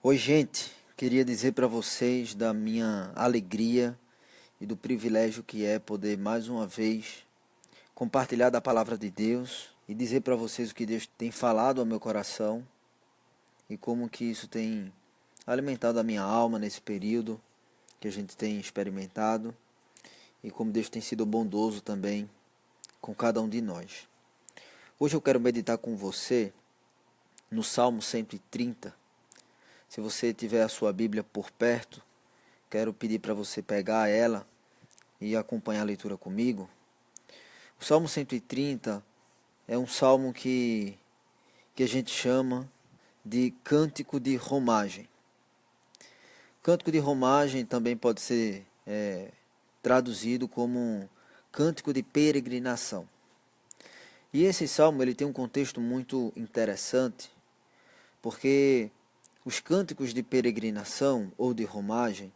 Oi, gente. Queria dizer para vocês da minha alegria e do privilégio que é poder mais uma vez compartilhar da palavra de Deus e dizer para vocês o que Deus tem falado ao meu coração e como que isso tem alimentado a minha alma nesse período que a gente tem experimentado e como Deus tem sido bondoso também com cada um de nós. Hoje eu quero meditar com você no Salmo 130. Se você tiver a sua Bíblia por perto, quero pedir para você pegar ela e acompanhar a leitura comigo. O Salmo 130 é um salmo que a gente chama de cântico de romagem. Cântico de romagem também pode ser traduzido como um cântico de peregrinação. E esse salmo ele tem um contexto muito interessante, porque os cânticos de peregrinação ou de romagem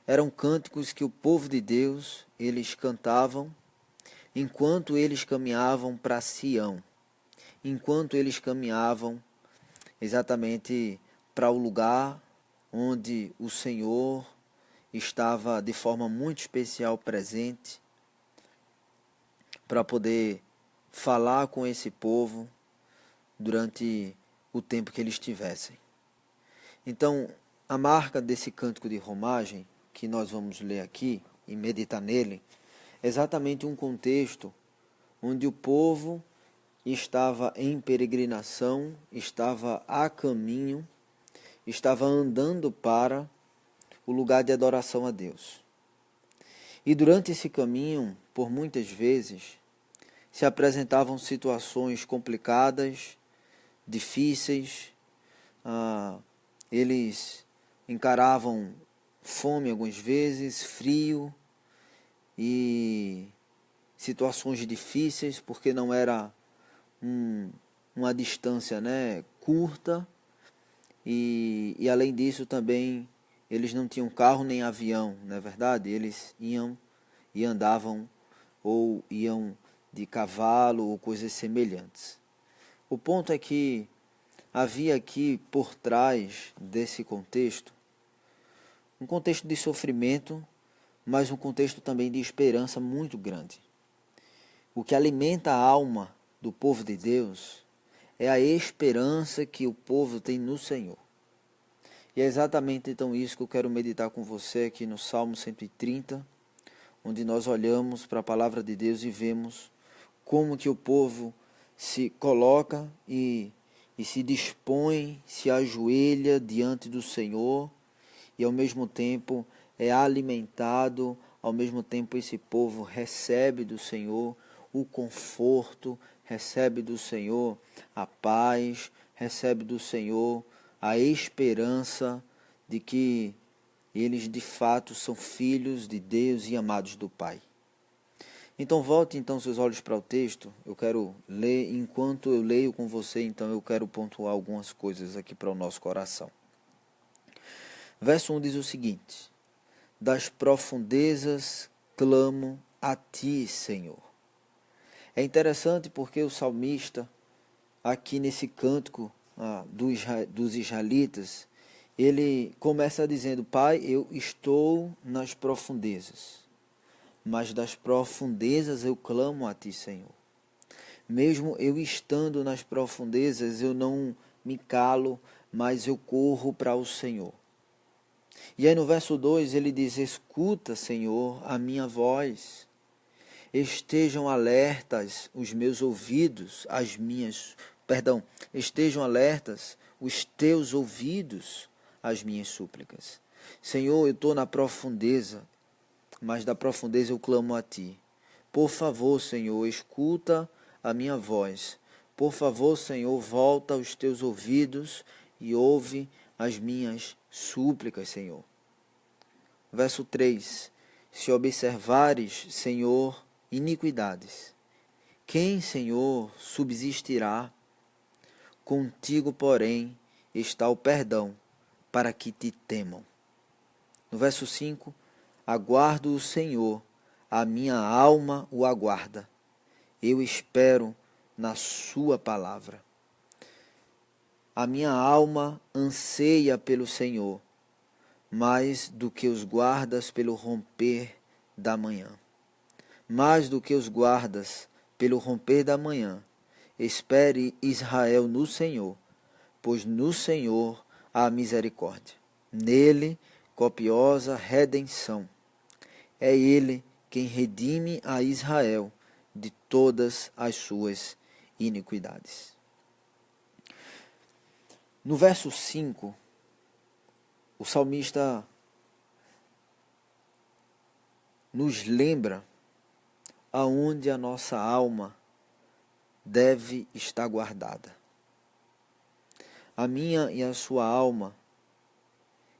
eram cânticos que o povo de Deus eles cantavam enquanto eles caminhavam para Sião, enquanto eles caminhavam exatamente para o lugar onde o Senhor estava de forma muito especial presente para poder falar com esse povo durante o tempo que eles estivessem. Então, a marca desse cântico de romagem, que nós vamos ler aqui e meditar nele, é exatamente um contexto onde o povo estava em peregrinação, estava a caminho, estava andando para o lugar de adoração a Deus. E durante esse caminho, por muitas vezes, se apresentavam situações complicadas, difíceis, eles encaravam fome algumas vezes, frio e situações difíceis, porque não era uma distância curta e além disso também eles não tinham carro nem avião, não é verdade? Eles iam e andavam ou iam de cavalo ou coisas semelhantes. O ponto é que havia aqui por trás desse contexto um contexto de sofrimento, mas um contexto também de esperança muito grande. O que alimenta a alma do povo de Deus é a esperança que o povo tem no Senhor. E é exatamente então isso que eu quero meditar com você aqui no Salmo 130, onde nós olhamos para a palavra de Deus e vemos como que o povo se coloca e se dispõe, se ajoelha diante do Senhor e ao mesmo tempo é alimentado, ao mesmo tempo esse povo recebe do Senhor o conforto, recebe do Senhor a paz, recebe do Senhor a esperança de que eles de fato são filhos de Deus e amados do Pai. Então volte então seus olhos para o texto, eu quero ler, enquanto eu leio com você, então eu quero pontuar algumas coisas aqui para o nosso coração. Verso 1 diz o seguinte: das profundezas clamo a ti, Senhor. É interessante porque o salmista, aqui nesse cântico dos israelitas, ele começa dizendo: Pai, eu estou nas profundezas, mas das profundezas eu clamo a ti, Senhor. Mesmo eu estando nas profundezas, eu não me calo, mas eu corro para o Senhor. E aí no verso 2 ele diz: escuta, Senhor, a minha voz. Estejam alertas os meus ouvidos, estejam alertas os teus ouvidos às minhas súplicas. Senhor, eu estou na profundeza, mas da profundeza eu clamo a ti. Por favor, Senhor, escuta a minha voz. Por favor, Senhor, volta os teus ouvidos e ouve as minhas súplicas, Senhor. Verso 3: se observares, Senhor, iniquidades, quem, Senhor, subsistirá? Contigo, porém, está o perdão, para que te temam. No verso 5: aguardo o Senhor, a minha alma o aguarda. Eu espero na sua palavra. A minha alma anseia pelo Senhor, mais do que os guardas pelo romper da manhã. Mais do que os guardas pelo romper da manhã. Espere Israel no Senhor, pois no Senhor há misericórdia. Nele, copiosa redenção. É Ele quem redime a Israel de todas as suas iniquidades. No verso 5, o salmista nos lembra aonde a nossa alma deve estar guardada. A minha e a sua alma,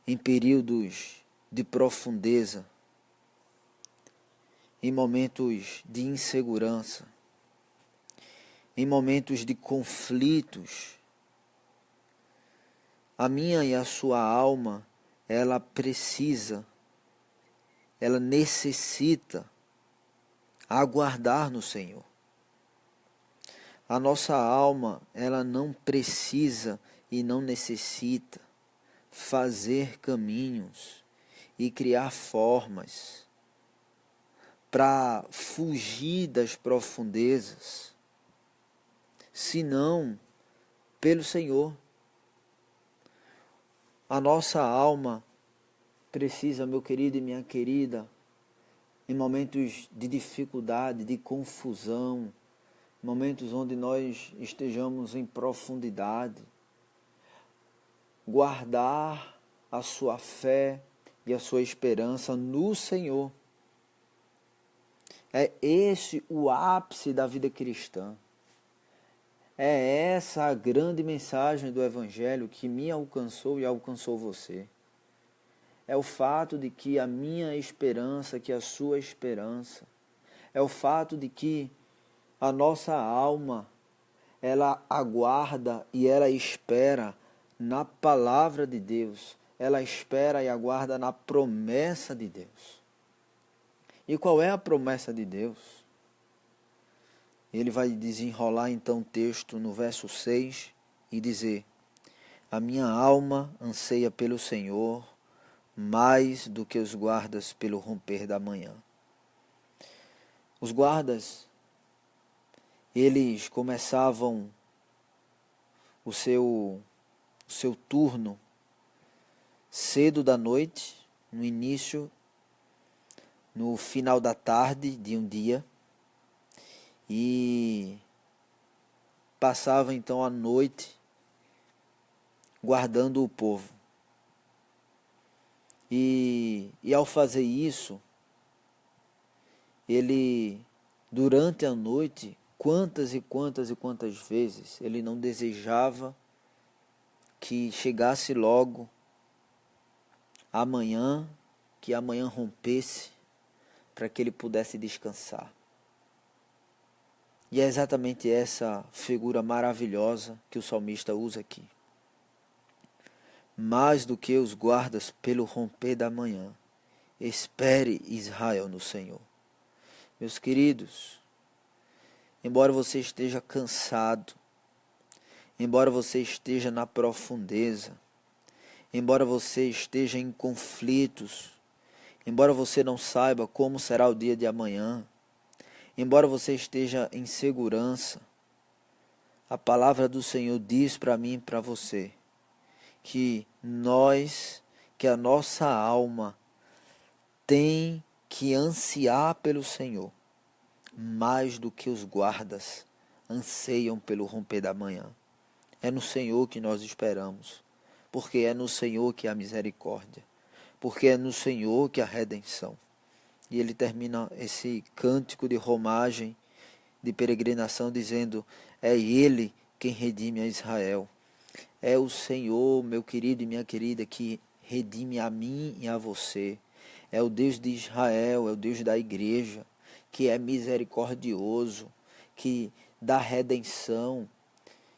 em períodos de profundeza, em momentos de insegurança, em momentos de conflitos, a minha e a sua alma, ela necessita aguardar no Senhor. A nossa alma, ela não precisa e não necessita fazer caminhos e criar formas para fugir das profundezas, senão pelo Senhor. A nossa alma precisa, meu querido e minha querida, em momentos de dificuldade, de confusão, momentos onde nós estejamos em profundidade, guardar a sua fé e a sua esperança no Senhor. É esse o ápice da vida cristã. É essa a grande mensagem do Evangelho que me alcançou e alcançou você. É o fato de que a minha esperança, que a sua esperança, é o fato de que a nossa alma, ela aguarda e ela espera na palavra de Deus. Ela espera e aguarda na promessa de Deus. E qual é a promessa de Deus? Ele vai desenrolar então o texto no verso 6 e dizer: a minha alma anseia pelo Senhor, mais do que os guardas pelo romper da manhã. Os guardas, eles começavam o seu turno cedo da noite, no final da tarde de um dia, e passava então a noite guardando o povo. E ao fazer isso, ele, durante a noite, quantas e quantas vezes ele não desejava que chegasse logo amanhã, que amanhã rompesse, para que ele pudesse descansar. E é exatamente essa figura maravilhosa que o salmista usa aqui. Mais do que os guardas pelo romper da manhã, espere Israel no Senhor. Meus queridos, embora você esteja cansado, embora você esteja na profundeza, embora você esteja em conflitos, embora você não saiba como será o dia de amanhã, embora você esteja em segurança, a palavra do Senhor diz para mim e para você que a nossa alma tem que ansiar pelo Senhor, mais do que os guardas anseiam pelo romper da manhã. É no Senhor que nós esperamos, porque é no Senhor que há misericórdia, porque é no Senhor que há redenção. E ele termina esse cântico de romagem, de peregrinação, dizendo: é Ele quem redime a Israel. É o Senhor, meu querido e minha querida, que redime a mim e a você. É o Deus de Israel, é o Deus da igreja, que é misericordioso, que dá redenção,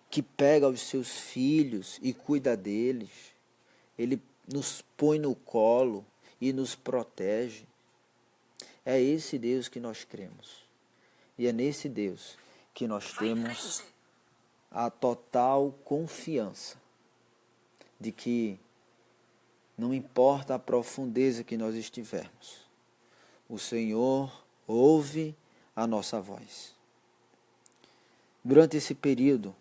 que pega os seus filhos e cuida deles. Ele nos põe no colo e nos protege. É esse Deus que nós cremos. E é nesse Deus que nós temos a total confiança. de que não importa a profundeza que nós estivermos, o Senhor ouve a nossa voz. Durante esse período,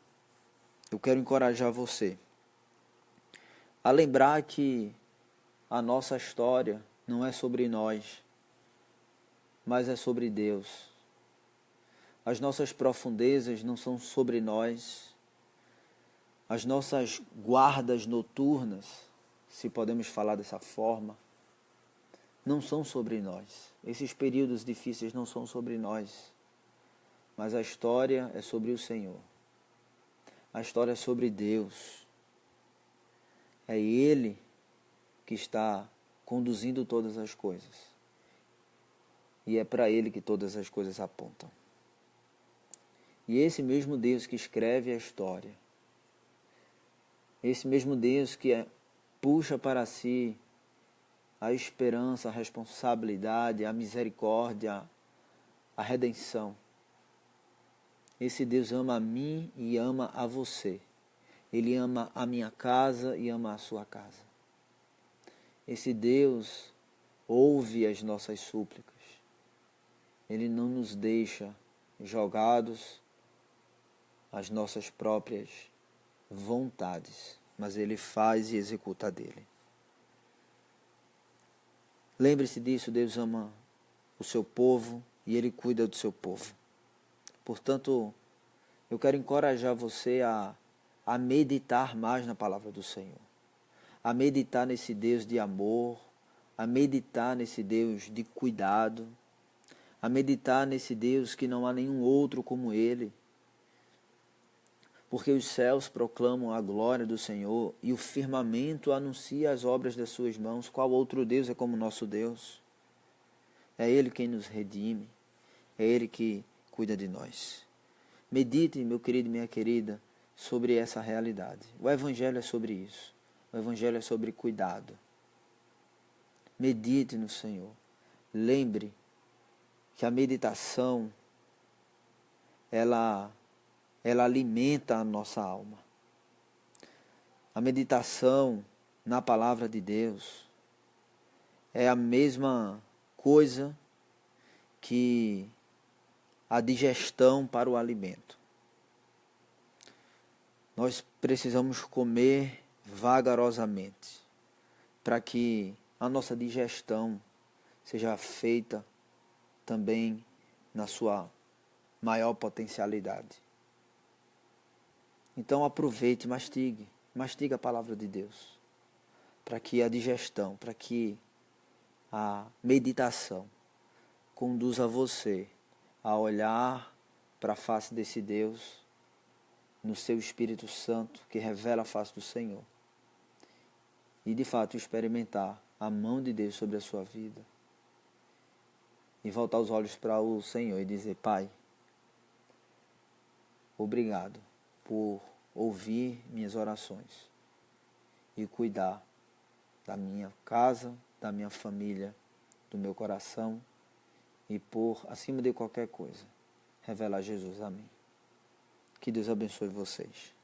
eu quero encorajar você a lembrar que a nossa história não é sobre nós, mas é sobre Deus. As nossas profundezas não são sobre nós. As nossas guardas noturnas, se podemos falar dessa forma, não são sobre nós. Esses períodos difíceis não são sobre nós, mas a história é sobre o Senhor. A história é sobre Deus. É Ele que está conduzindo todas as coisas. E é para Ele que todas as coisas apontam. E esse mesmo Deus que escreve a história, esse mesmo Deus que puxa para si a esperança, a responsabilidade, a misericórdia, a redenção. Esse Deus ama a mim e ama a você. Ele ama a minha casa e ama a sua casa. Esse Deus ouve as nossas súplicas. Ele não nos deixa jogados às nossas próprias vontades, mas Ele faz e executa a dele. Lembre-se disso, Deus ama o seu povo e Ele cuida do seu povo. Portanto, eu quero encorajar você a meditar mais na palavra do Senhor, a meditar nesse Deus de amor, a meditar nesse Deus de cuidado, a meditar nesse Deus que não há nenhum outro como Ele, porque os céus proclamam a glória do Senhor e o firmamento anuncia as obras das suas mãos. Qual outro Deus é como nosso Deus? É Ele quem nos redime, é Ele que cuida de nós. Medite, meu querido e minha querida, sobre essa realidade. O Evangelho é sobre isso. O Evangelho é sobre cuidado. Medite no Senhor. Lembre que a meditação, ela alimenta a nossa alma. A meditação na palavra de Deus é a mesma coisa que a digestão para o alimento. Nós precisamos comer vagarosamente para que a nossa digestão seja feita também na sua maior potencialidade. Então aproveite, mastigue a palavra de Deus, para que a digestão, para que a meditação conduza você a olhar para a face desse Deus no seu Espírito Santo, que revela a face do Senhor, e de fato experimentar a mão de Deus sobre a sua vida, e voltar os olhos para o Senhor e dizer: Pai, obrigado por ouvir minhas orações e cuidar da minha casa, da minha família, do meu coração e por, acima de qualquer coisa, revelar Jesus a mim. Que Deus abençoe vocês.